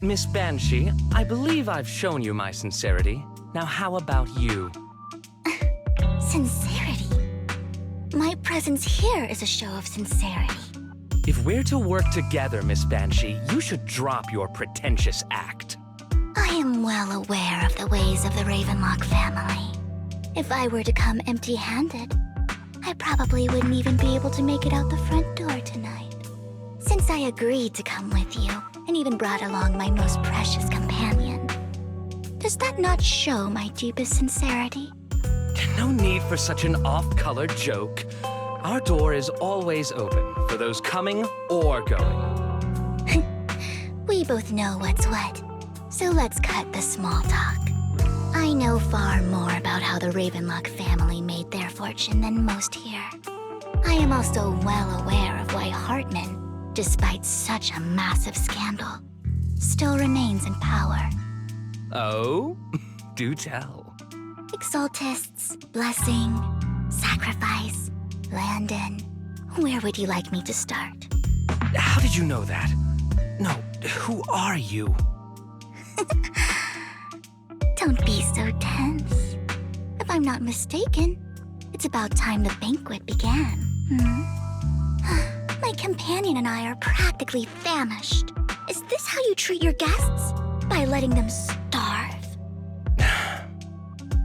Miss Banshee, I believe I've shown you my sincerity. Now how about you? Sincerity? My presence here is a show of sincerity. If we're to work together, Miss Banshee, you should drop your pretentious act. I am well aware of the ways of the Ravenlock family. If I were to come empty-handed, I probably wouldn't even be able to make it out the front door tonight. Since I agreed to come with you, and even brought along my most precious companion, does that not show my deepest sincerity? No need for such an off-color joke. Our door is always open for those coming or going. We both know what's what, so let's cut the small talk. I know far more about how the Ravenlock family made their fortune than most here. I am also well aware of why Hartman, despite such a massive scandal, still remains in power. Oh? Do tell. Exaltists, blessing, sacrifice, Landon. Where would you like me to start? How did you know that? No, who are you? Don't be so tense. If I'm not mistaken, it's about time the banquet began. My companion and I are practically famished. Is this how you treat your guests? By letting them starve?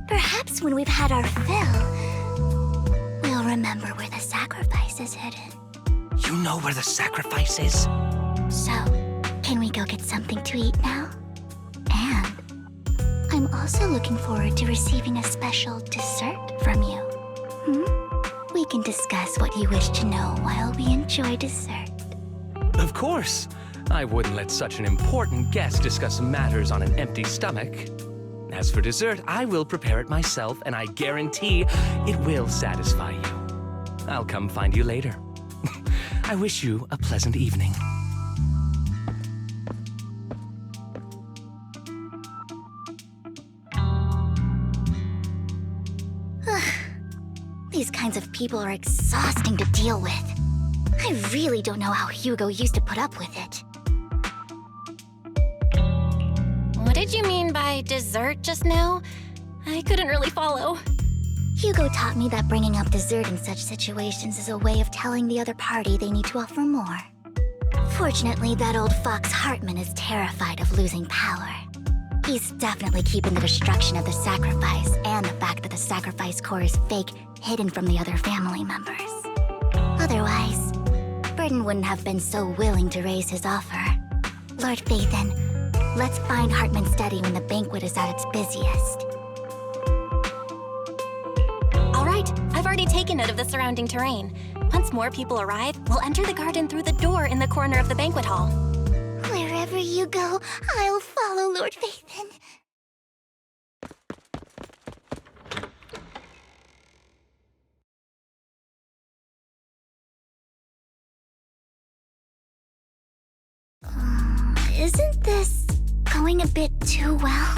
Perhaps when we've had our fill, we'll remember where the sacrifice is hidden. You know where the sacrifice is? So, can we go get something to eat now? And I'm also looking forward to receiving a special dessert from you. We can discuss what you wish to know while we enjoy dessert. Of course. I wouldn't let such an important guest discuss matters on an empty stomach. As for dessert, I will prepare it myself, and I guarantee it will satisfy you. I'll come find you later. I wish you a pleasant evening. These kinds of people are exhausting to deal with. I really don't know how Hugo used to put up with it. What did you mean by dessert just now? I couldn't really follow. Hugo taught me that bringing up dessert in such situations is a way of telling the other party they need to offer more. Fortunately, that old fox Hartman is terrified of losing power. He's definitely keeping the destruction of the sacrifice and the fact that the sacrifice core is fake hidden from the other family members. Otherwise, Burden wouldn't have been so willing to raise his offer. Lord Phaethon, let's find Hartman's study when the banquet is at its busiest. All right, I've already taken note of the surrounding terrain. Once more people arrive, we'll enter the garden through the door in the corner of the banquet hall. Wherever you go, I'll follow, Lord Phaethon. Isn't this going a bit too well?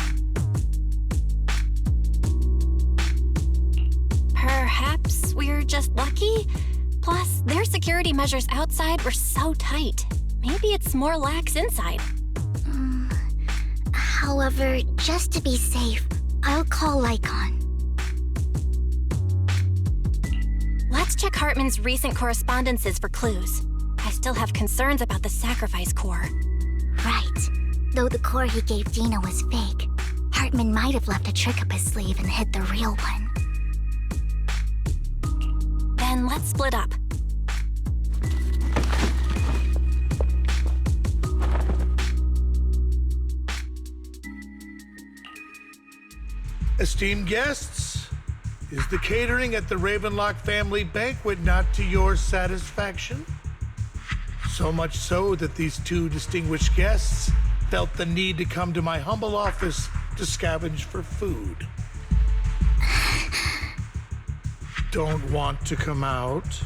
Perhaps we're just lucky? Plus, their security measures outside were so tight. Maybe it's more lax inside. However, just to be safe, I'll call Lycaon. Let's check Hartman's recent correspondences for clues. I still have concerns about the sacrifice core. Right. Though the core he gave Dina was fake, Hartman might have left a trick up his sleeve and hid the real one. Then let's split up. Esteemed guests, is the catering at the Ravenlock family banquet not to your satisfaction? So much so that these two distinguished guests felt the need to come to my humble office to scavenge for food. Don't want to come out?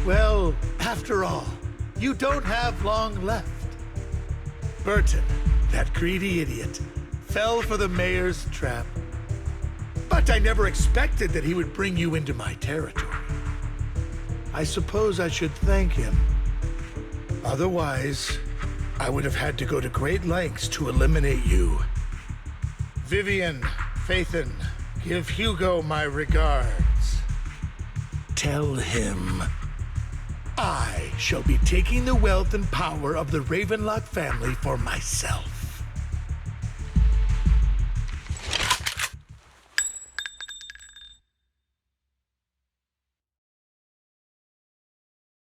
Well, after all, you don't have long left. Burton, that greedy idiot, fell for the mayor's trap. But I never expected that he would bring you into my territory. I suppose I should thank him. Otherwise, I would have had to go to great lengths to eliminate you. Vivian, Phaethon, give Hugo my regards. Tell him I shall be taking the wealth and power of the Ravenlock family for myself.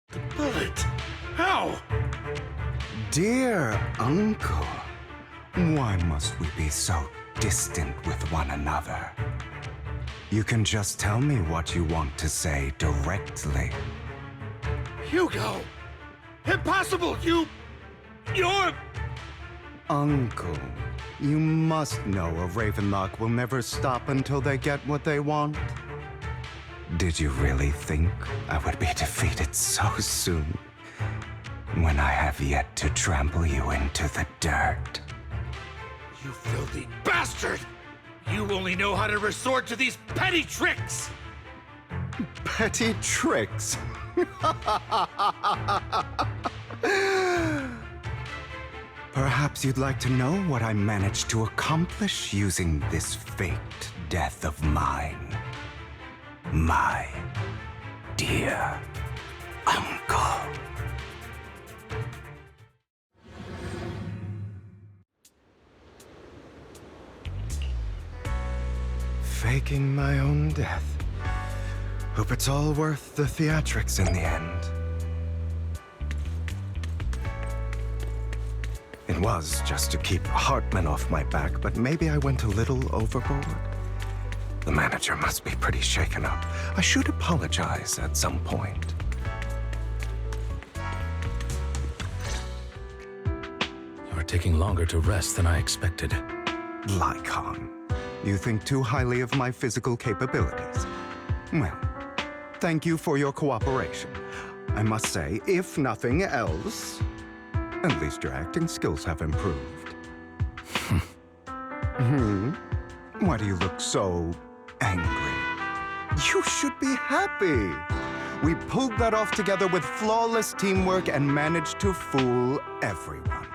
The bullet? How? Dear Uncle, why must we be so distant with one another? You can just tell me what you want to say directly. Hugo! Impossible! You're... Uncle, you must know a Ravenlock will never stop until they get what they want. Did you really think I would be defeated so soon, when I have yet to trample you into the dirt? You filthy bastard! You only know how to resort to these petty tricks! Petty tricks? Perhaps you'd like to know what I managed to accomplish using this faked death of mine. My dear Uncle. Faking my own death. Hope it's all worth the theatrics in the end. It was just to keep Hartman off my back, but maybe I went a little overboard. The manager must be pretty shaken up. I should apologize at some point. You're taking longer to rest than I expected. Lycaon, you think too highly of my physical capabilities. Well, thank you for your cooperation. I must say, if nothing else, at least your acting skills have improved. Why do you look so angry? You should be happy. We pulled that off together with flawless teamwork and managed to fool everyone.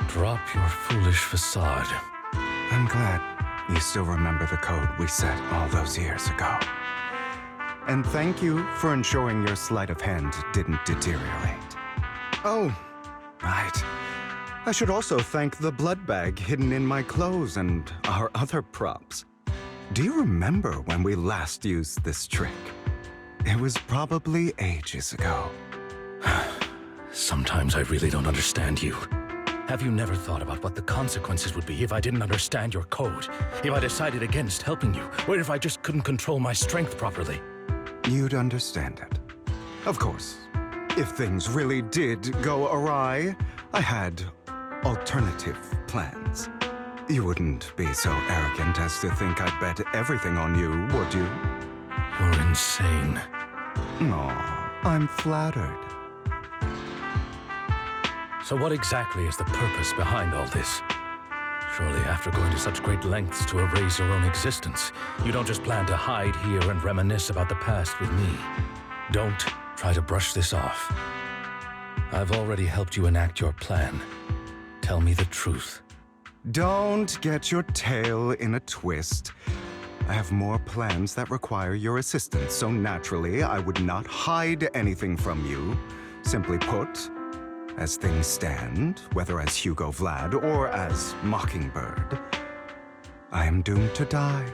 Drop your foolish facade. I'm glad you still remember the code we set all those years ago. And thank you for ensuring your sleight of hand didn't deteriorate. Oh, right. I should also thank the blood bag hidden in my clothes and our other props. Do you remember when we last used this trick? It was probably ages ago. Sometimes I really don't understand you. Have you never thought about what the consequences would be if I didn't understand your code? If I decided against helping you? Or if I just couldn't control my strength properly? You'd understand it. Of course, if things really did go awry, I had alternative plans. You wouldn't be so arrogant as to think I'd bet everything on you, would you? You're insane. Aw, I'm flattered. So what exactly is the purpose behind all this? Surely after going to such great lengths to erase your own existence, you don't just plan to hide here and reminisce about the past with me. Don't try to brush this off. I've already helped you enact your plan. Tell me the truth. Don't get your tail in a twist. I have more plans that require your assistance, so naturally I would not hide anything from you. Simply put, as things stand, whether as Hugo Vlad or as Mockingbird, I am doomed to die.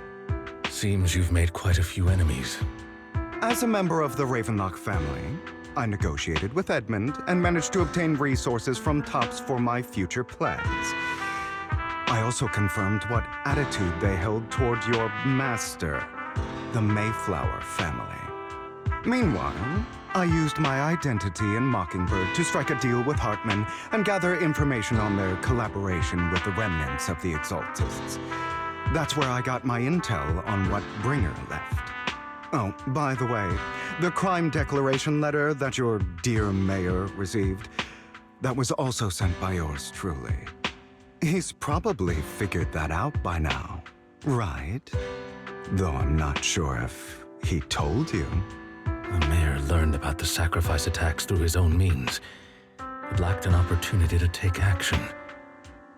Seems you've made quite a few enemies. As a member of the Ravenlock family, I negotiated with Edmund and managed to obtain resources from Tops for my future plans. I also confirmed what attitude they held toward your master, the Mayflower family. Meanwhile, I used my identity in Mockingbird to strike a deal with Hartman and gather information on their collaboration with the remnants of the Exaltists. That's where I got my intel on what Bringer left. Oh, by the way, the crime declaration letter that your dear mayor received, that was also sent by yours truly. He's probably figured that out by now, right? Though I'm not sure if he told you. The mayor learned about the sacrifice attacks through his own means. but lacked an opportunity to take action.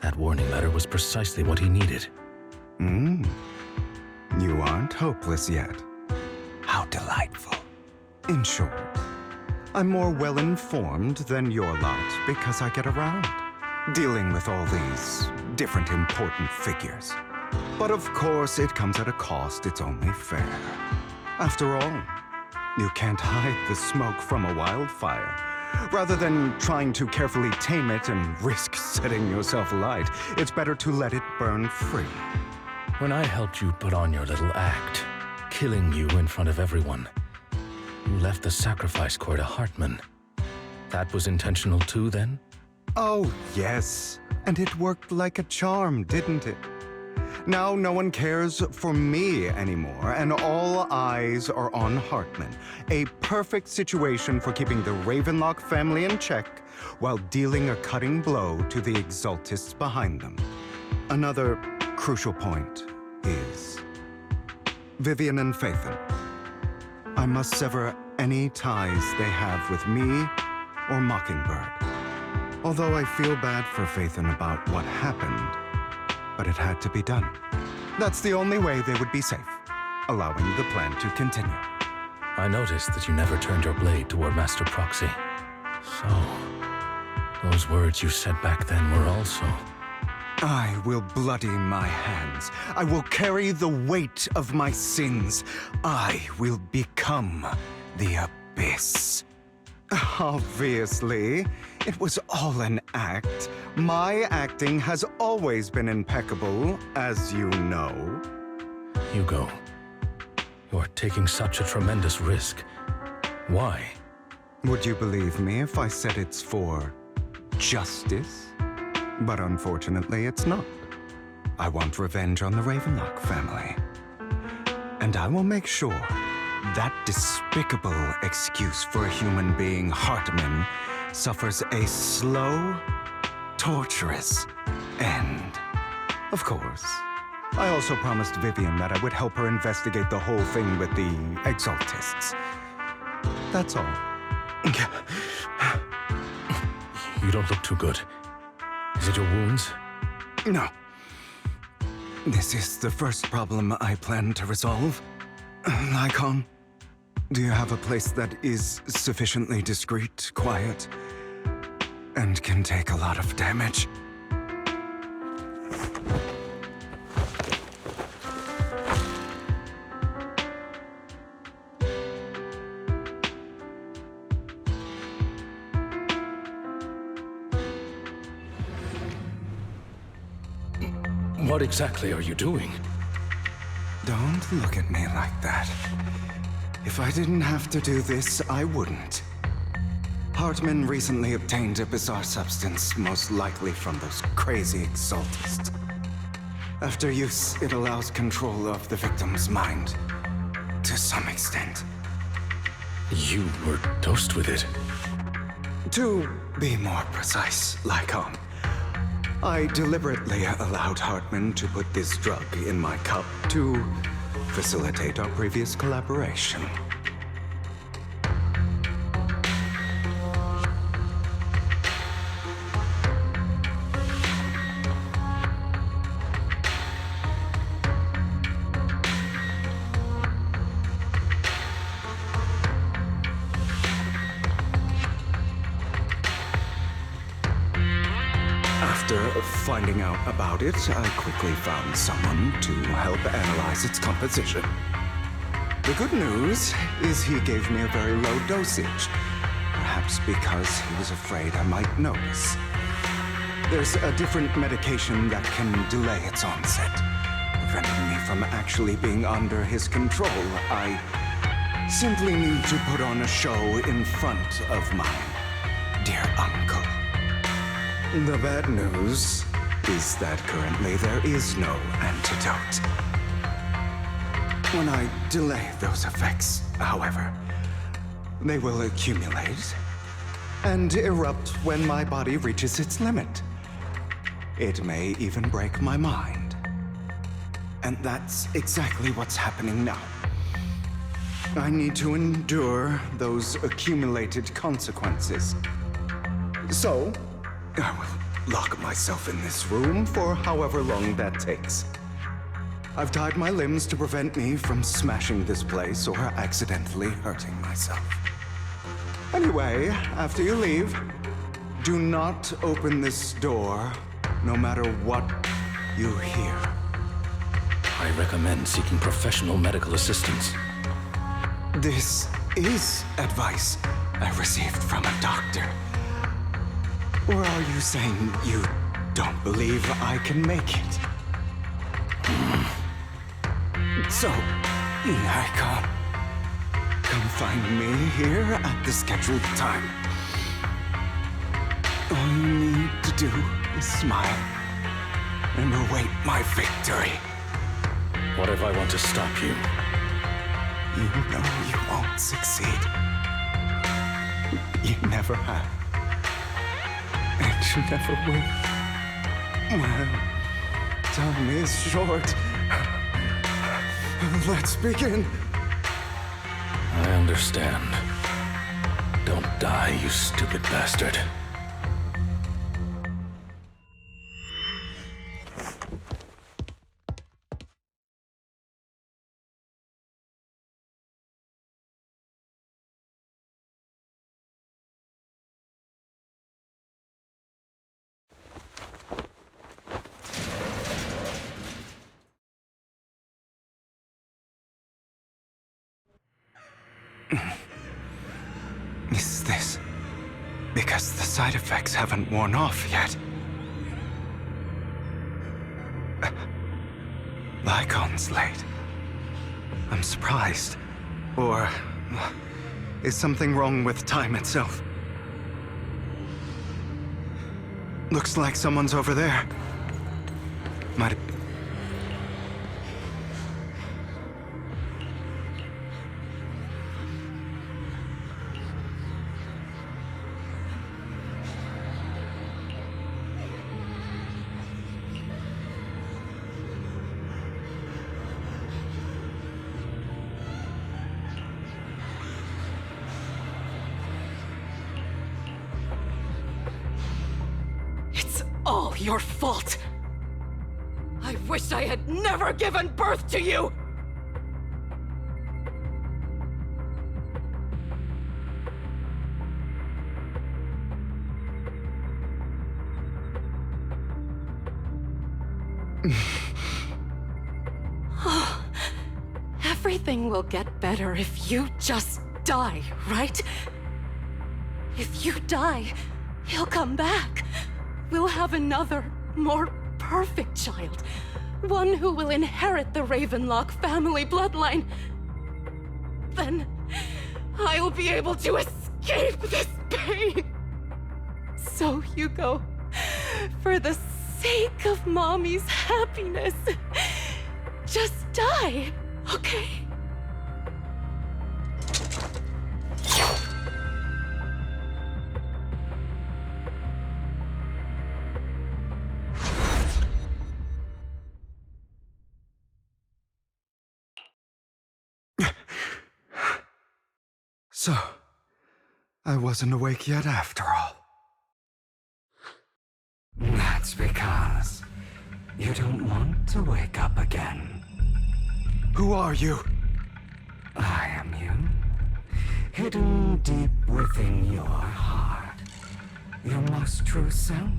That warning letter was precisely what he needed. You aren't hopeless yet. How delightful. In short, I'm more well-informed than your lot because I get around, dealing with all these different important figures. But of course, it comes at a cost. It's only fair. After all, you can't hide the smoke from a wildfire. Rather than trying to carefully tame it and risk setting yourself alight, it's better to let it burn free. When I helped you put on your little act, killing you in front of everyone, you left the sacrifice core to Hartman. That was intentional too, then? Oh, yes. And it worked like a charm, didn't it? Now no one cares for me anymore, and all eyes are on Hartman. A perfect situation for keeping the Ravenlock family in check while dealing a cutting blow to the Exaltists behind them. Another crucial point is Vivian and Phaethon. I must sever any ties they have with me or Mockingbird. Although I feel bad for Phaethon about what happened, but it had to be done. That's the only way they would be safe, allowing the plan to continue. I noticed that you never turned your blade toward Master Proxy. So, those words you said back then were also... I will bloody my hands. I will carry the weight of my sins. I will become the Abyss. Obviously, it was all an act. My acting has always been impeccable, as you know. Hugo, you're taking such a tremendous risk. Why? Would you believe me if I said it's for justice? But unfortunately, it's not. I want revenge on the Ravenlock family. And I will make sure that despicable excuse for a human being, Hartman, suffers a slow, torturous end. Of course, I also promised Vivian that I would help her investigate the whole thing with the Exaltists. That's all. You don't look too good. Is it your wounds? No. This is the first problem I plan to resolve. Lycaon, do you have a place that is sufficiently discreet, quiet, and can take a lot of damage? What exactly are you doing? Don't look at me like that. If I didn't have to do this, I wouldn't. Hartman recently obtained a bizarre substance, most likely from those crazy Exaltists. After use, it allows control of the victim's mind. To some extent. You were dosed with it. To be more precise, Lycaon, I deliberately allowed Hartman to put this drug in my cup to facilitate our previous collaboration. After finding out about it, I quickly found someone to help analyze its composition. The good news is he gave me a very low dosage, perhaps because he was afraid I might notice. There's a different medication that can delay its onset, preventing me from actually being under his control. I simply need to put on a show in front of my dear uncle. The bad news is that currently there is no antidote. When I delay those effects, however, they will accumulate and erupt when my body reaches its limit. It may even break my mind. And that's exactly what's happening now. I need to endure those accumulated consequences. So, I will lock myself in this room for however long that takes. I've tied my limbs to prevent me from smashing this place or accidentally hurting myself. Anyway, after you leave, do not open this door, no matter what you hear. I recommend seeking professional medical assistance. This is advice I received from a doctor. Or are you saying you don't believe I can make it? So, Lycaon, come find me here at the scheduled time. All you need to do is smile and await my victory. What if I want to stop you? You know you won't succeed. You never have. And you never will. Well, time is short. Let's begin. I understand. Don't die, you stupid bastard. Is this because the side effects haven't worn off yet? Lycaon's late. I'm surprised. Or is something wrong with time itself? Looks like someone's over there. Might. All your fault! I wish I had never given birth to you! Everything will get better if you just die, right? If you die, he'll come back. We'll have another, more perfect child. One who will inherit the Ravenlock family bloodline. Then, I'll be able to escape this pain. So, Hugo, for the sake of Mommy's happiness, just die, okay? So, I wasn't awake yet after all. That's because you don't want to wake up again. Who are you? I am you. Hidden deep within your heart. Your most true self.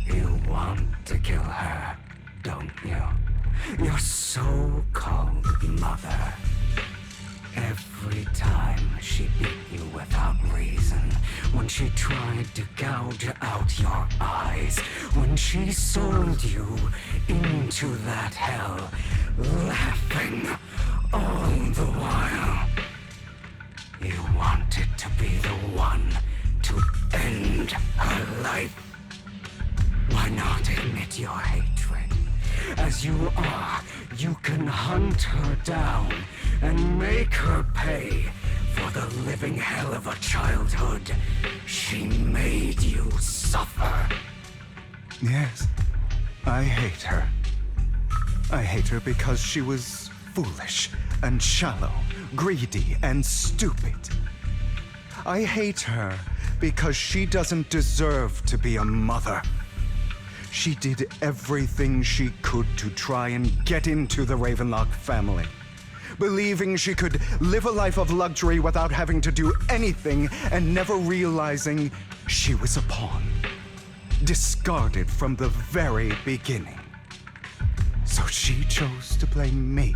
You want to kill her, don't you? Your so-called mother. Every time she beat you without reason, when she tried to gouge out your eyes, when she sold you into that hell, laughing all the while. You wanted to be the one to end her life. Why not admit your hatred? As you are, you can hunt her down and make her pay for the living hell of a childhood she made you suffer. Yes, I hate her. I hate her because she was foolish and shallow, greedy and stupid. I hate her because she doesn't deserve to be a mother. She did everything she could to try and get into the Ravenlock family, believing she could live a life of luxury without having to do anything and never realizing she was a pawn, discarded from the very beginning. So she chose to blame me.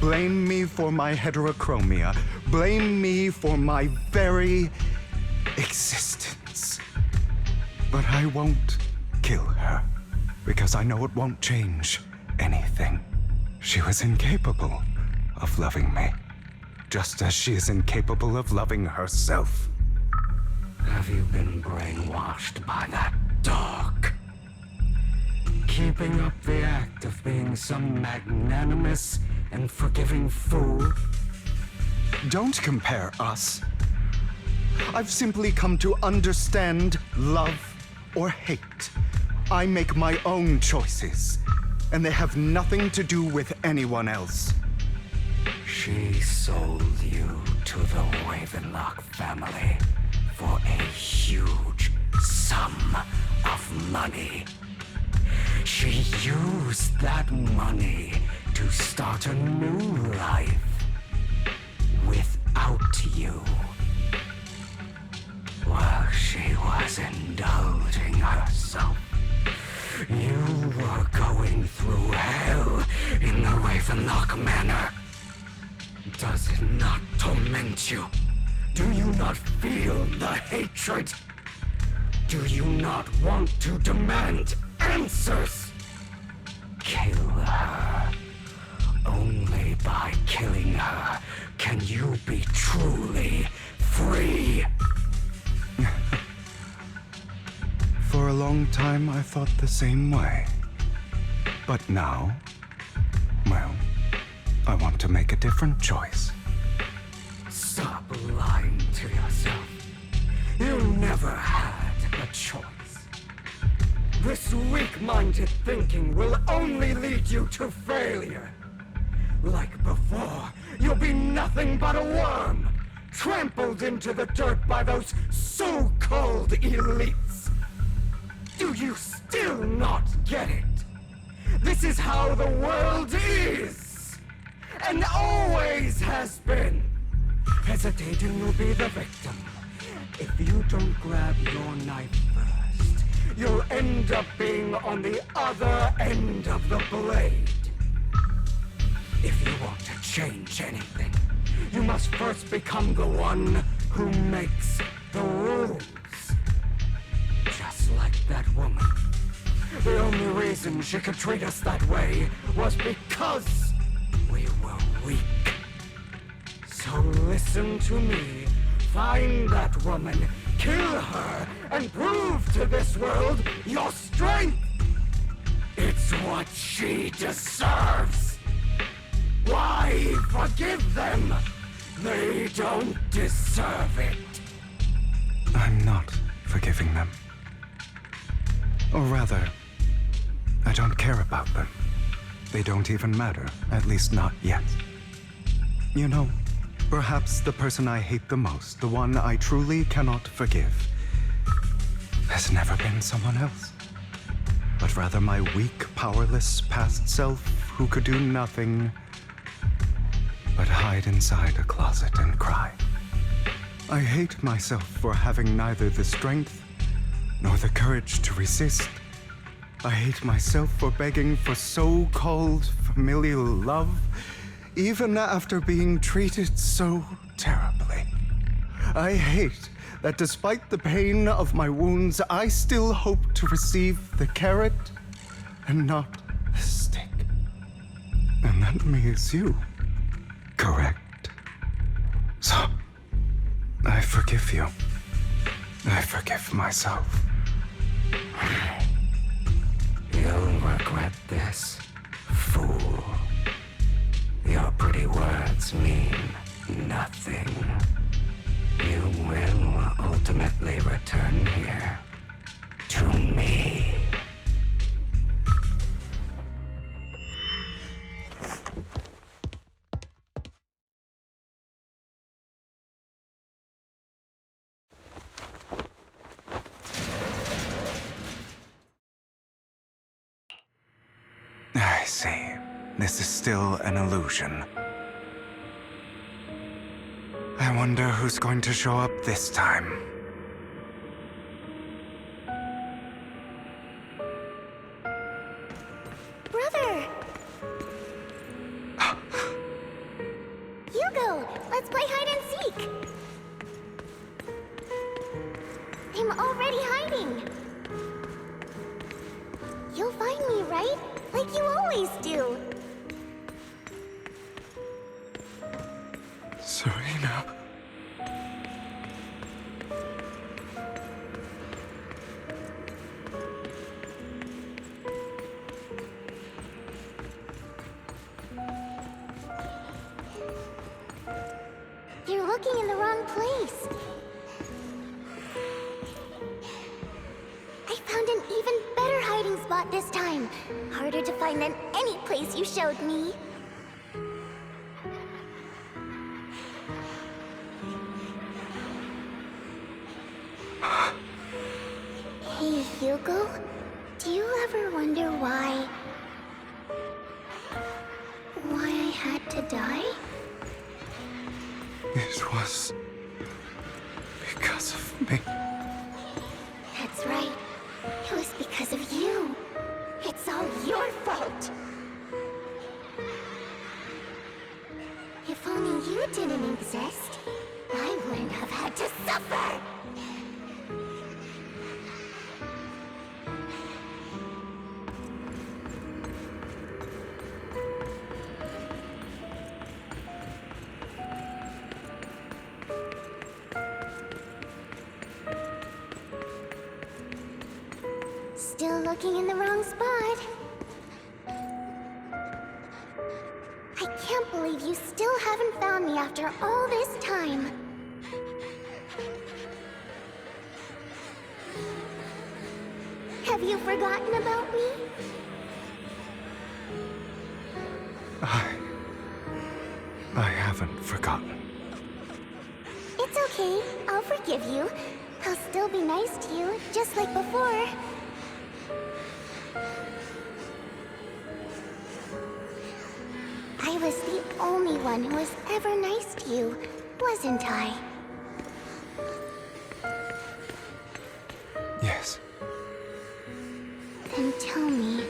Blame me for my heterochromia. Blame me for my very existence. But I won't kill her, because I know it won't change anything. She was incapable of loving me, just as she is incapable of loving herself. Have you been brainwashed by that dog? Keeping up the act of being some magnanimous and forgiving fool? Don't compare us. I've simply come to understand love or hate. I make my own choices, and they have nothing to do with anyone else. She sold you to the Ravenlock family for a huge sum of money. She used that money to start a new life without you. While she was indulging herself, you were going through hell in the Ravenlock Manor. Does it not torment you? Do you not feel the hatred? Do you not want to demand answers? Kill her. Only by killing her can you be truly free. For a long time, I thought the same way. But now, well, I want to make a different choice. Stop lying to yourself. You never had a choice. This weak-minded thinking will only lead you to failure. Like before, you'll be nothing but a worm, trampled into the dirt by those so-called elites. Do you still not get it? This is how the world is, and always has been. Hesitating will be the victim. If you don't grab your knife first, you'll end up being on the other end of the blade. If you want to change anything, you must first become the one who makes the rules. Just like that woman. The only reason she could treat us that way was because we were weak. So listen to me. Find that woman, kill her, and prove to this world your strength. It's what she deserves. Why forgive them? They don't deserve it. I'm not forgiving them. Or rather, I don't care about them. They don't even matter, at least not yet. You know, perhaps the person I hate the most, the one I truly cannot forgive, has never been someone else, but rather my weak, powerless past self who could do nothing but hide inside a closet and cry. I hate myself for having neither the strength nor the courage to resist. I hate myself for begging for so-called familial love, even after being treated so terribly. I hate that despite the pain of my wounds, I still hope to receive the carrot and not the stick. And that means you, correct? So, I forgive you. I forgive myself. You'll regret this, fool. Your pretty words mean nothing. You will ultimately return here to me. I see. This is still an illusion. I wonder who's going to show up this time. Brother! Hugo, let's play hide and seek! I'm already hiding! You'll find me, right? Like you always do! Serena. You're looking in the wrong place. I found an even better hiding spot this time. Harder to find than any place you showed me. Hey, Hugo. Do you ever wonder why I had to die? It was because of me. That's right. It was because of you. It's all your fault. If only you didn't exist, I wouldn't have had to suffer. Still looking in the wrong spot. I can't believe you still haven't found me after all this time. Have you forgotten about me? I haven't forgotten. It's okay. I'll forgive you. I'll still be nice to you, just like before. I was the only one who was ever nice to you, wasn't I? Yes. Then tell me,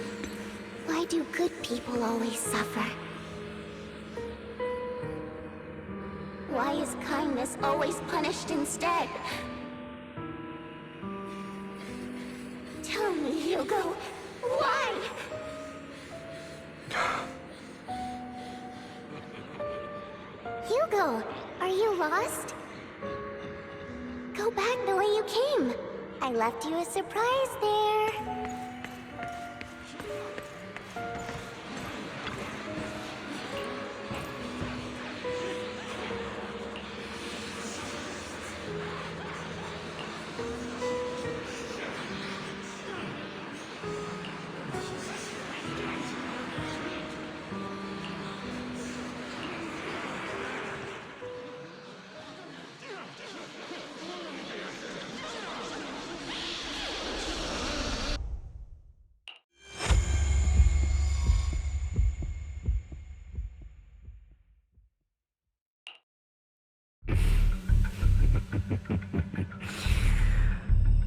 why do good people always suffer? Why is kindness always punished instead? Tell me, Hugo, why? Hugo, are you lost? Go back the way you came. I left you a surprise there.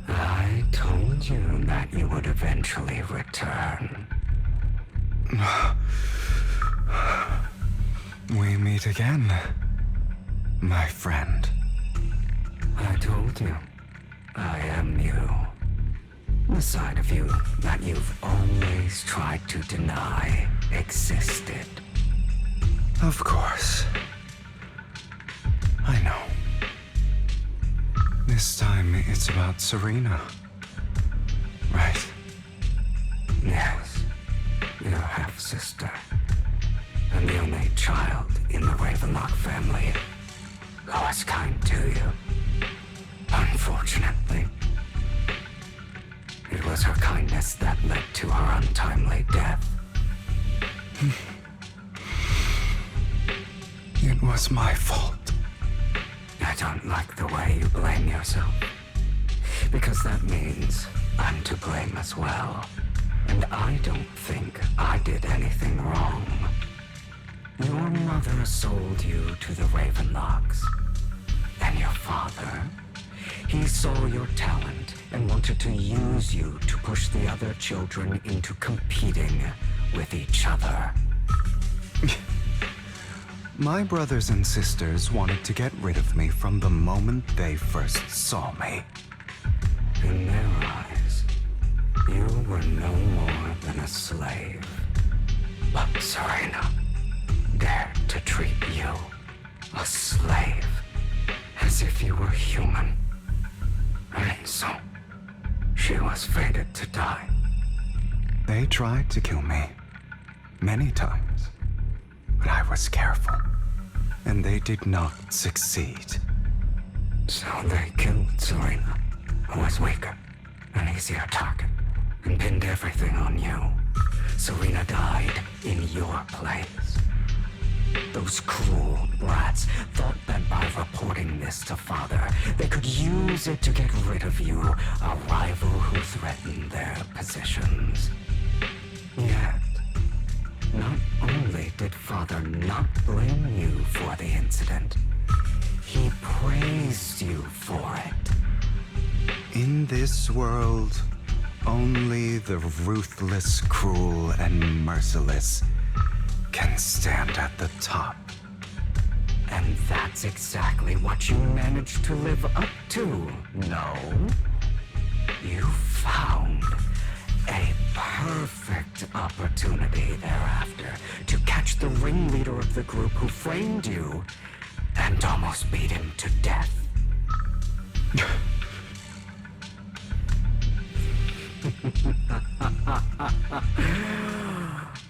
I told you that you would eventually return. We meet again, my friend. I told you, I am you. The side of you that you've always tried to deny existed. Of course. I know. This time it's about Serena. Right? Yes, your half-sister. And the only child in the Ravenlock family who was kind to you. Unfortunately, it was her kindness that led to her untimely death. It was my fault. I don't like the way you blame yourself, because that means I'm to blame as well. And I don't think I did anything wrong. Your mother sold you to the Ravenlocks. And your father, he saw your talent and wanted to use you to push the other children into competing with each other. My brothers and sisters wanted to get rid of me from the moment they first saw me. In their eyes, you were no more than a slave. But Serena dared to treat you, a slave, as if you were human. And so, she was fated to die. They tried to kill me many times, but I was careful, and they did not succeed. So they killed Serena, who was weaker, an easier target, and pinned everything on you. Serena died in your place. Those cruel brats thought that by reporting this to Father, they could use it to get rid of you, a rival who threatened their positions. Yet, not only did Father not blame you for the incident, he praised you for it. In this world, only the ruthless, cruel, and merciless can stand at the top. And that's exactly what you managed to live up to, no? You found a perfect opportunity thereafter to catch the ringleader of the group who framed you and almost beat him to death.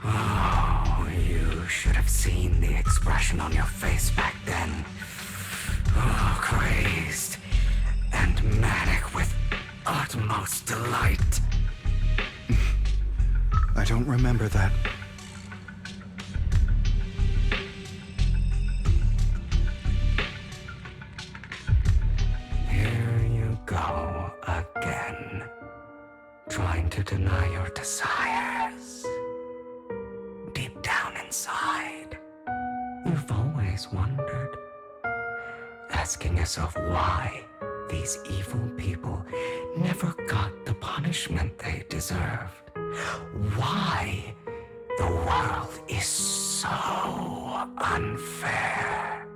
Oh, you should have seen the expression on your face back then. Oh, crazed and manic with utmost delight. I don't remember that. Here you go again, trying to deny your desires. Deep down inside, you've always wondered, asking yourself why these evil people never got the punishment they deserved. Why the world is so unfair.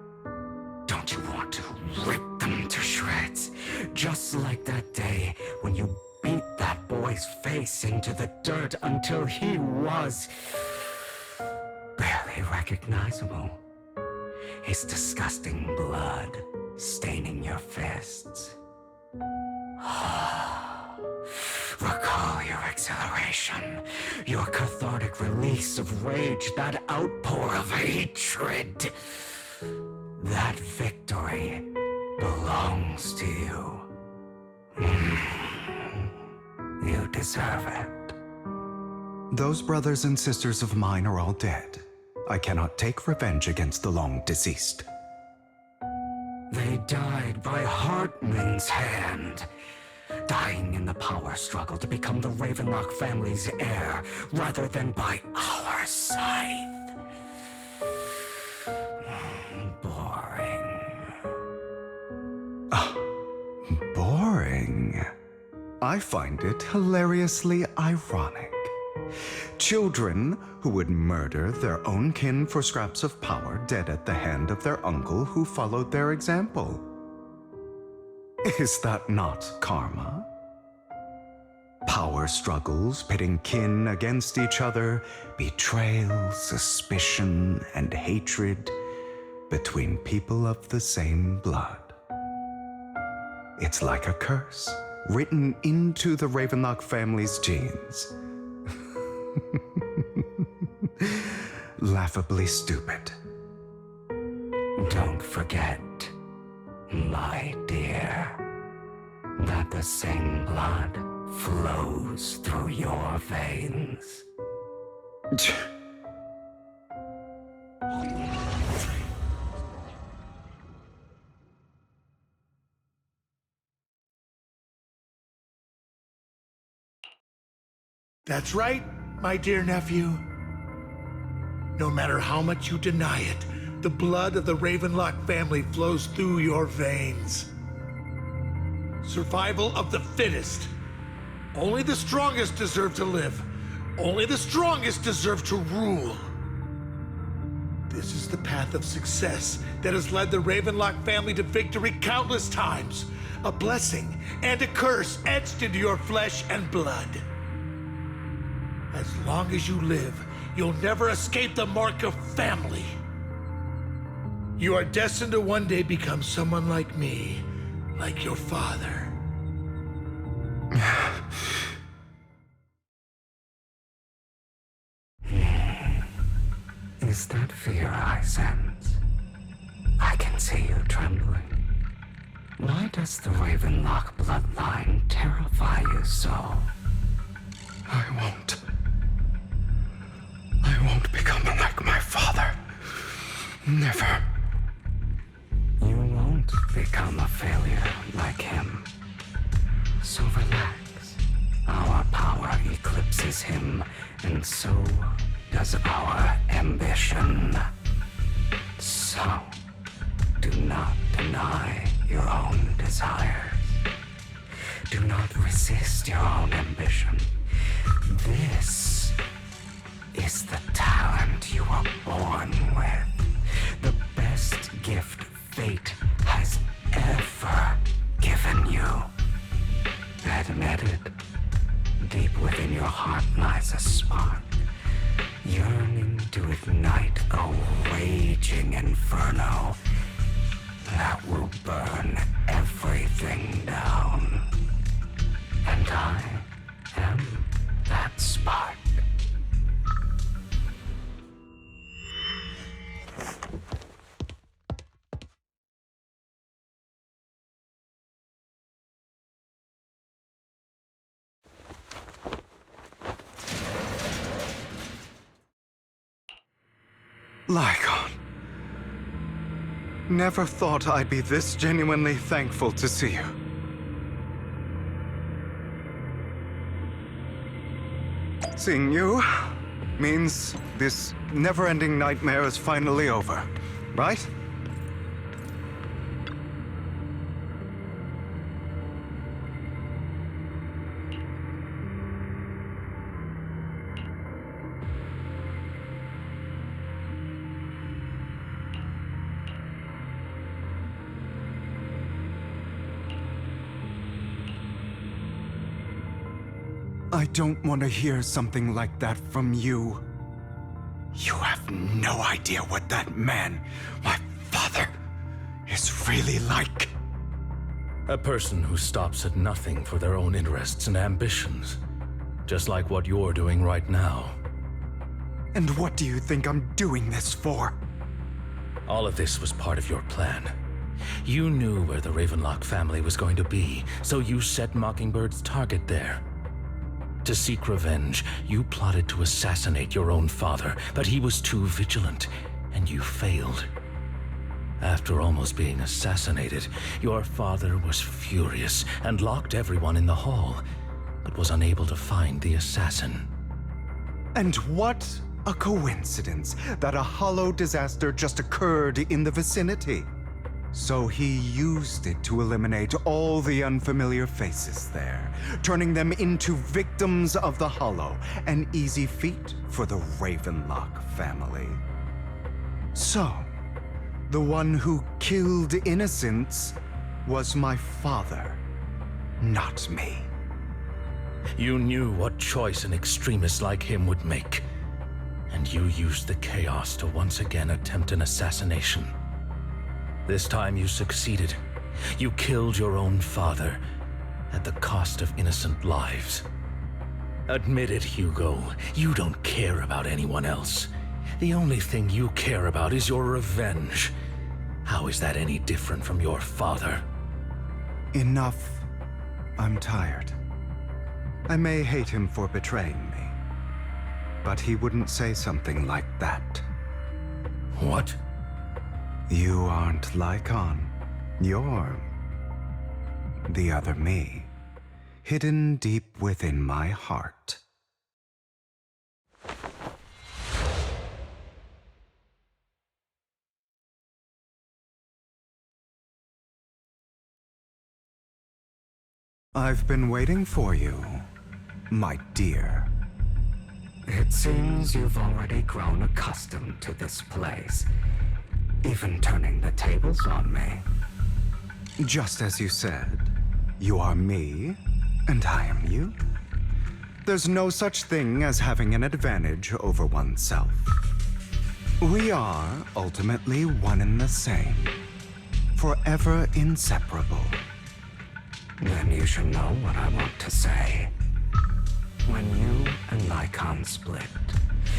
Don't you want to rip them to shreds? Just like that day when you beat that boy's face into the dirt until he was barely recognizable. His disgusting blood staining your fists. Recall your exhilaration, your cathartic release of rage, that outpour of hatred. That victory belongs to you. You deserve it. Those brothers and sisters of mine are all dead. I cannot take revenge against the long deceased. They died by Hartman's hand, dying in the power struggle to become the Ravenlock family's heir, rather than by our scythe. Boring. Boring. I find it hilariously ironic. Children who would murder their own kin for scraps of power dead at the hand of their uncle who followed their example. Is that not karma? Power struggles pitting kin against each other, betrayal, suspicion, and hatred between people of the same blood. It's like a curse written into the Ravenlock family's genes. Laughably stupid. Don't forget, my dear, that the same blood flows through your veins. That's right, my dear nephew. No matter how much you deny it, the blood of the Ravenlock family flows through your veins. Survival of the fittest. Only the strongest deserve to live. Only the strongest deserve to rule. This is the path of success that has led the Ravenlock family to victory countless times. A blessing and a curse etched into your flesh and blood. As long as you live, you'll never escape the mark of family. You are destined to one day become someone like me, like your father. Is that fear I sense? I can see you trembling. Why does the Ravenlock bloodline terrify you so? I won't become like my father. Never. You won't become a failure like him. So relax. Our power eclipses him, and so does our ambition. So, do not deny your own desires. Do not resist your own ambition. This is the talent you were born with. The best gift fate has ever given you. Admit it. Deep within your heart lies a spark, yearning to ignite a raging inferno that will burn everything down. And I am that spark. Lycaon. Never thought I'd be this genuinely thankful to see you. Seeing you means this never-ending nightmare is finally over, right? I don't want to hear something like that from you. You have no idea what that man, my father, is really like. A person who stops at nothing for their own interests and ambitions. Just like what you're doing right now. And what do you think I'm doing this for? All of this was part of your plan. You knew where the Ravenlock family was going to be, so you set Mockingbird's target there. To seek revenge, you plotted to assassinate your own father, but he was too vigilant, and you failed. After almost being assassinated, your father was furious and locked everyone in the hall, but was unable to find the assassin. And what a coincidence that a hollow disaster just occurred in the vicinity. So he used it to eliminate all the unfamiliar faces there, turning them into victims of the Hollow, an easy feat for the Ravenlock family. So, the one who killed innocents was my father, not me. You knew what choice an extremist like him would make, and you used the chaos to once again attempt an assassination. This time you succeeded. You killed your own father at the cost of innocent lives. Admit it, Hugo. You don't care about anyone else. The only thing you care about is your revenge. How is that any different from your father? Enough. I'm tired. I may hate him for betraying me, but he wouldn't say something like that. What? You aren't Lycaon. You're the other me, hidden deep within my heart. I've been waiting for you, my dear. It seems you've already grown accustomed to this place, even turning the tables on me. Just as you said, you are me, and I am you. There's no such thing as having an advantage over oneself. We are ultimately one and the same, forever inseparable. Then you should know what I want to say. When you and Lycaon split,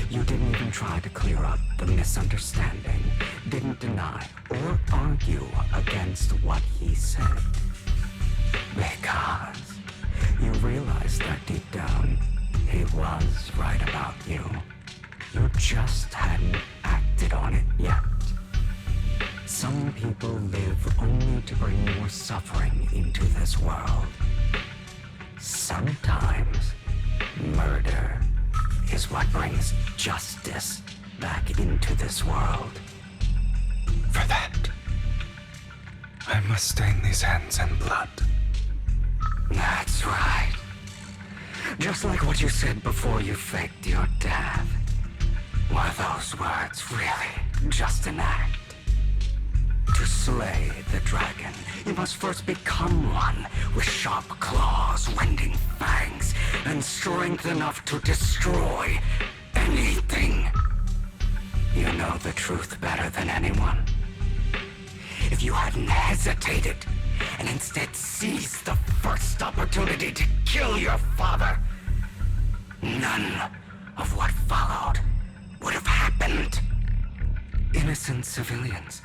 you didn't even try to clear up the misunderstanding, didn't deny or argue against what he said. Because you realized that deep down, he was right about you. You just hadn't acted on it yet. Some people live only to bring more suffering into this world. Sometimes, murder is what brings justice back into this world. For that, I must stain these hands in blood. That's right. Just like what you said before you faked your death. Were those words really just an act? To slay the dragon, you must first become one with sharp claws, rending fangs, and strength enough to destroy anything. You know the truth better than anyone. If you hadn't hesitated, and instead seized the first opportunity to kill your father, none of what followed would have happened. Innocent civilians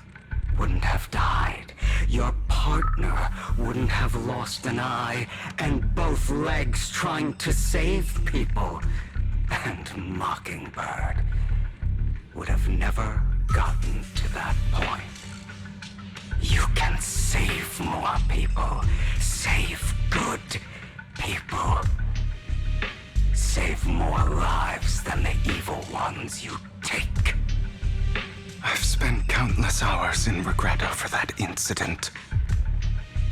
wouldn't have died. Your partner wouldn't have lost an eye and both legs trying to save people. And Mockingbird would have never gotten to that point. You can save more people. Save good people. Save more lives than the evil ones you take. I've spent countless hours in regret over that incident.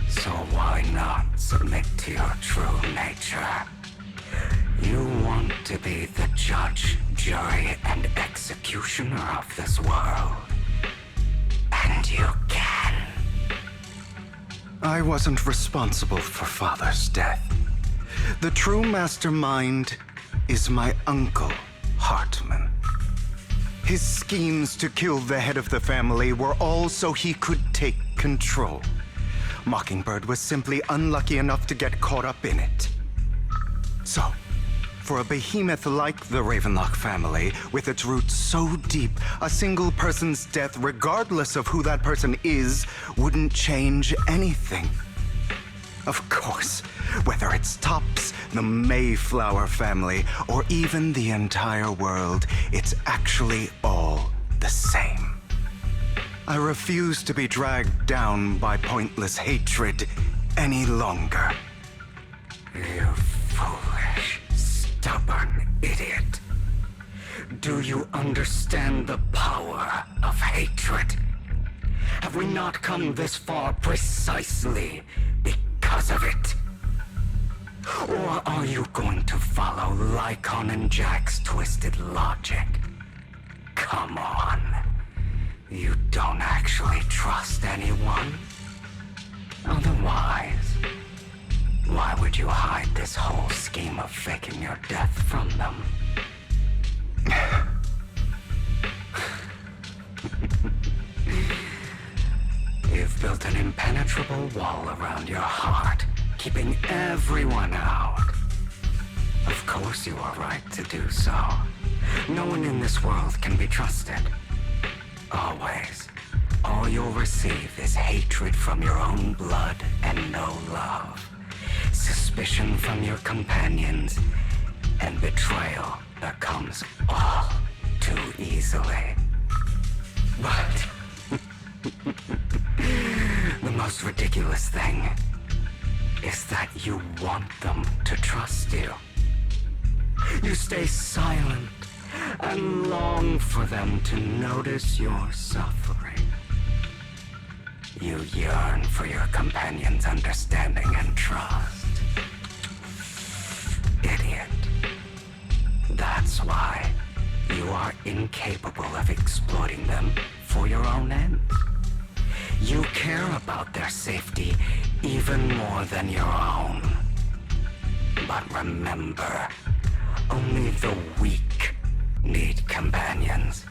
So why not submit to your true nature? You want to be the judge, jury, and executioner of this world. And you can. I wasn't responsible for Father's death. The true mastermind is my uncle, Hartman. His schemes to kill the head of the family were all so he could take control. Mockingbird was simply unlucky enough to get caught up in it. So, for a behemoth like the Ravenlock family, with its roots so deep, a single person's death, regardless of who that person is, wouldn't change anything. Of course, whether it's Tops, the Mayflower family, or even the entire world, it's actually all the same. I refuse to be dragged down by pointless hatred any longer. You foolish, stubborn idiot. Do you understand the power of hatred? Have we not come this far precisely because of it? Or are you going to follow Lycaon and Jack's twisted logic? Come on. You don't actually trust anyone? Otherwise, why would you hide this whole scheme of faking your death from them? You've built an impenetrable wall around your heart, keeping everyone out. Of course you are right to do so. No one in this world can be trusted. Always. All you'll receive is hatred from your own blood and no love. Suspicion from your companions, and betrayal that comes all too easily. But the most ridiculous thing is that you want them to trust you. You stay silent and long for them to notice your suffering. You yearn for your companions' understanding and trust. incapable of exploiting them for your own end. You care about their safety even more than your own. But remember, only the weak need companions.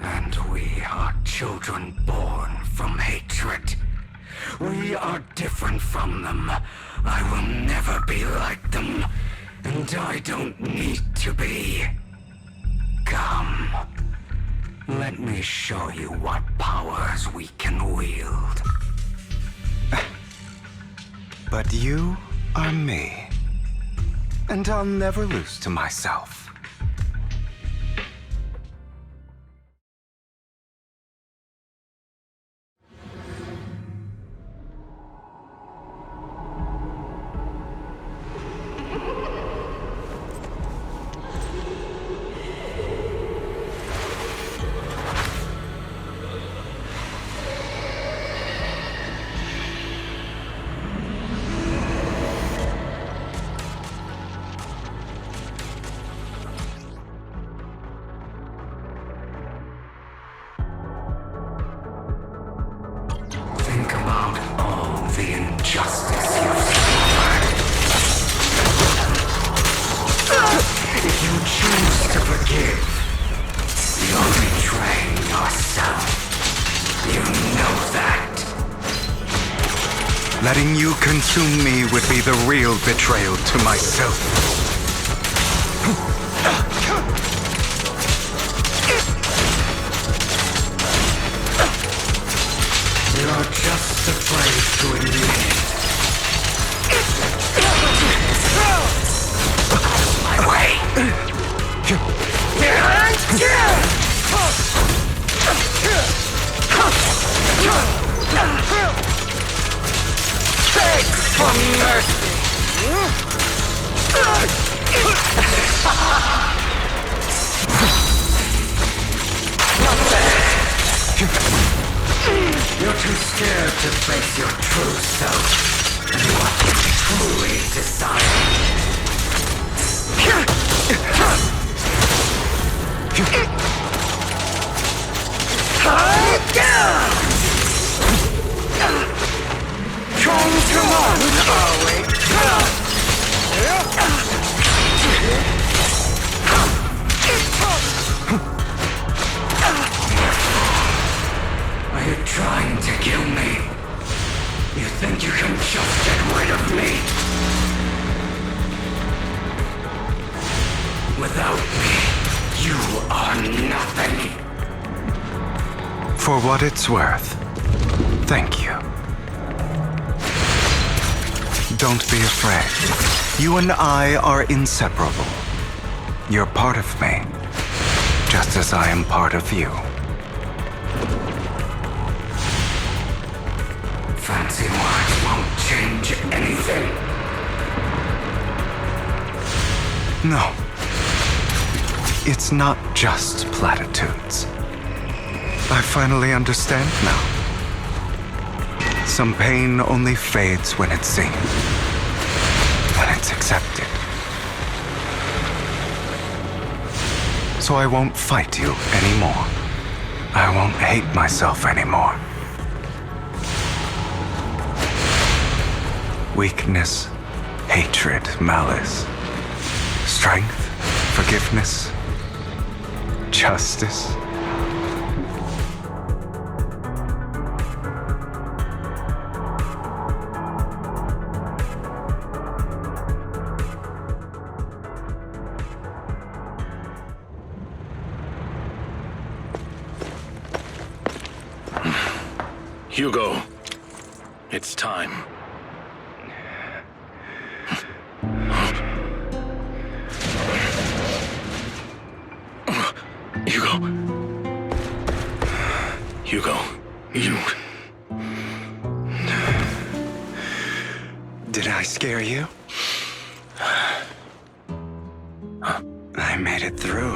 And we are children born from hatred. We are different from them. I will never be like them, and I don't need to be. Come. Let me show you what powers we can wield. But you are me, and I'll never lose to myself. Think about all the injustice you've suffered. If you choose to forgive, you're betraying yourself. You know that. Letting you consume me would be the real betrayal to myself. You're just afraid to admit it. My way. Beg for mercy. You're too scared to face your true self and what you truly desire. Come on! Oh, wait. Are you trying to kill me? You think you can just get rid of me? Without me, you are nothing. For what it's worth, thank you. Don't be afraid. You and I are inseparable. You're part of me, just as I am part of you. Fancy words won't change anything. No. It's not just platitudes. I finally understand now. Some pain only fades when it's seen, when it's accepted. So I won't fight you anymore. I won't hate myself anymore. Weakness, hatred, malice, strength, forgiveness, justice. Hugo, it's time. Hugo, you... Did I scare you? I made it through.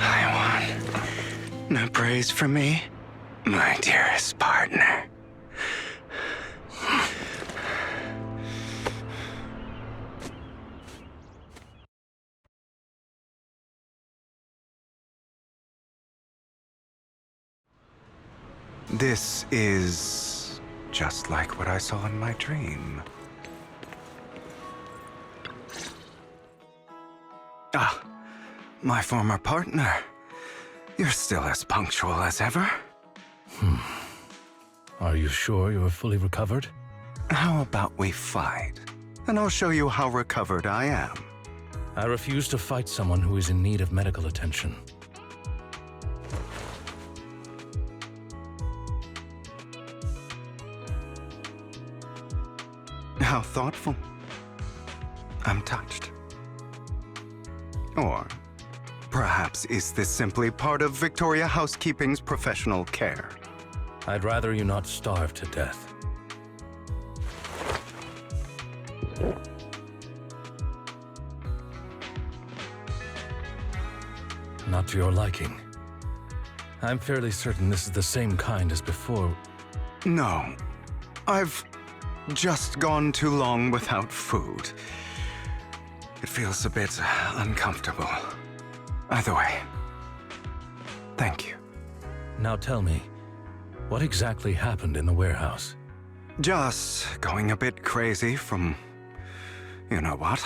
I won. No praise from me, my dearest partner. This is just like what I saw in my dream. Ah, my former partner. You're still as punctual as ever. Are you sure you're fully recovered? How about we fight? And I'll show you how recovered I am. I refuse to fight someone who is in need of medical attention. How thoughtful. I'm touched. Or perhaps is this simply part of Victoria Housekeeping's professional care? I'd rather you not starve to death. Not to your liking. I'm fairly certain this is the same kind as before. No. I've just gone too long without food. It feels a bit uncomfortable. Either way, thank you. Now tell me, what exactly happened in the warehouse? Just going a bit crazy from... you know what?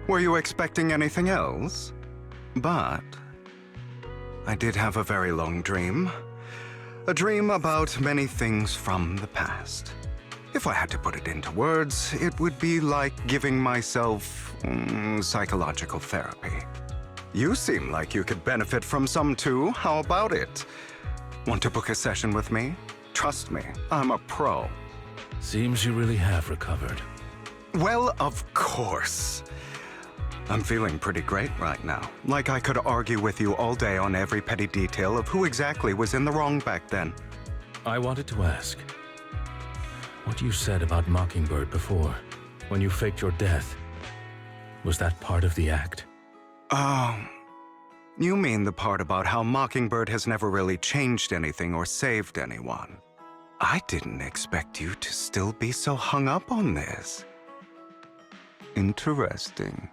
Were you expecting anything else? But I did have a very long dream. A dream about many things from the past. If I had to put it into words, it would be like giving myself psychological therapy. You seem like you could benefit from some too. How about it? Want to book a session with me? Trust me, I'm a pro. Seems you really have recovered. Well, of course. I'm feeling pretty great right now. Like I could argue with you all day on every petty detail of who exactly was in the wrong back then. I wanted to ask, what you said about Mockingbird before, when you faked your death, was that part of the act? You mean the part about how Mockingbird has never really changed anything or saved anyone? I didn't expect you to still be so hung up on this. Interesting.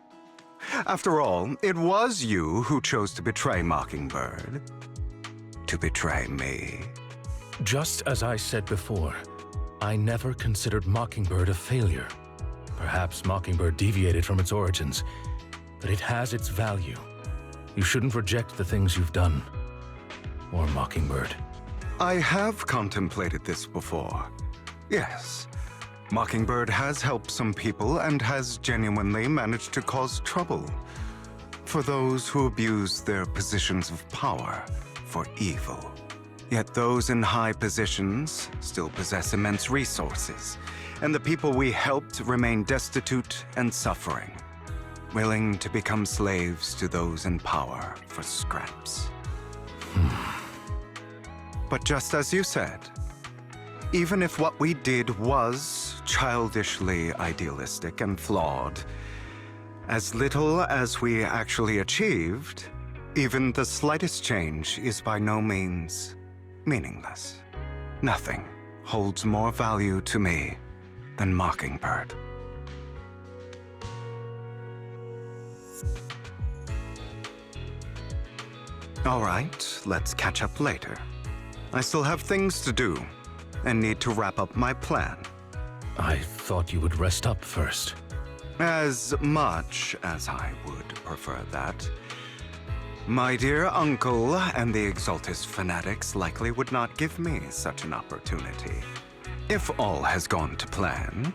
After all, it was you who chose to betray Mockingbird. To betray me. Just as I said before, I never considered Mockingbird a failure. Perhaps Mockingbird deviated from its origins, but it has its value. You shouldn't reject the things you've done. Or Mockingbird. I have contemplated this before. Yes. Mockingbird has helped some people and has genuinely managed to cause trouble for those who abuse their positions of power for evil. Yet those in high positions still possess immense resources, and the people we helped remain destitute and suffering, willing to become slaves to those in power for scraps. But just as you said, even if what we did was childishly idealistic and flawed, as little as we actually achieved, even the slightest change is by no means meaningless. Nothing holds more value to me than Mockingbird. All right, let's catch up later. I still have things to do and need to wrap up my plan. I thought you would rest up first. As much as I would prefer that. My dear uncle and the Exaltus fanatics likely would not give me such an opportunity. If all has gone to plan,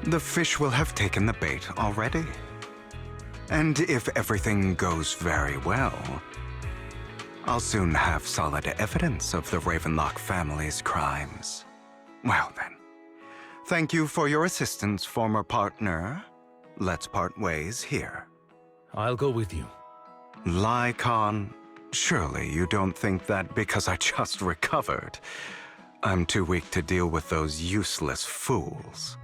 the fish will have taken the bait already. And if everything goes very well, I'll soon have solid evidence of the Ravenlock family's crimes. Well then, thank you for your assistance, former partner. Let's part ways here. I'll go with you. Lycaon, surely you don't think that because I just recovered, I'm too weak to deal with those useless fools.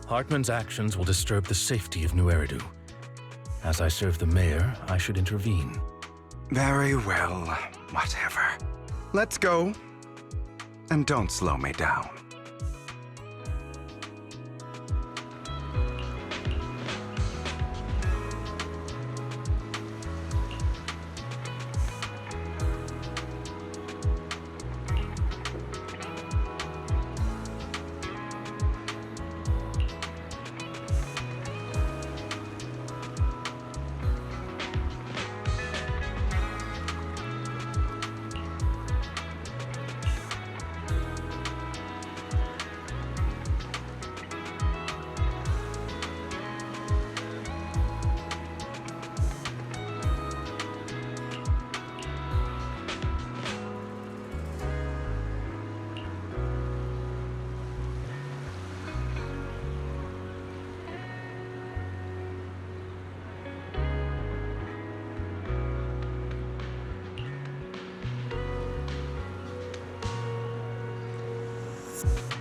Hartman's actions will disturb the safety of New Eridu. As I serve the mayor, I should intervene. Very well, whatever. Let's go. And don't slow me down. Zenless.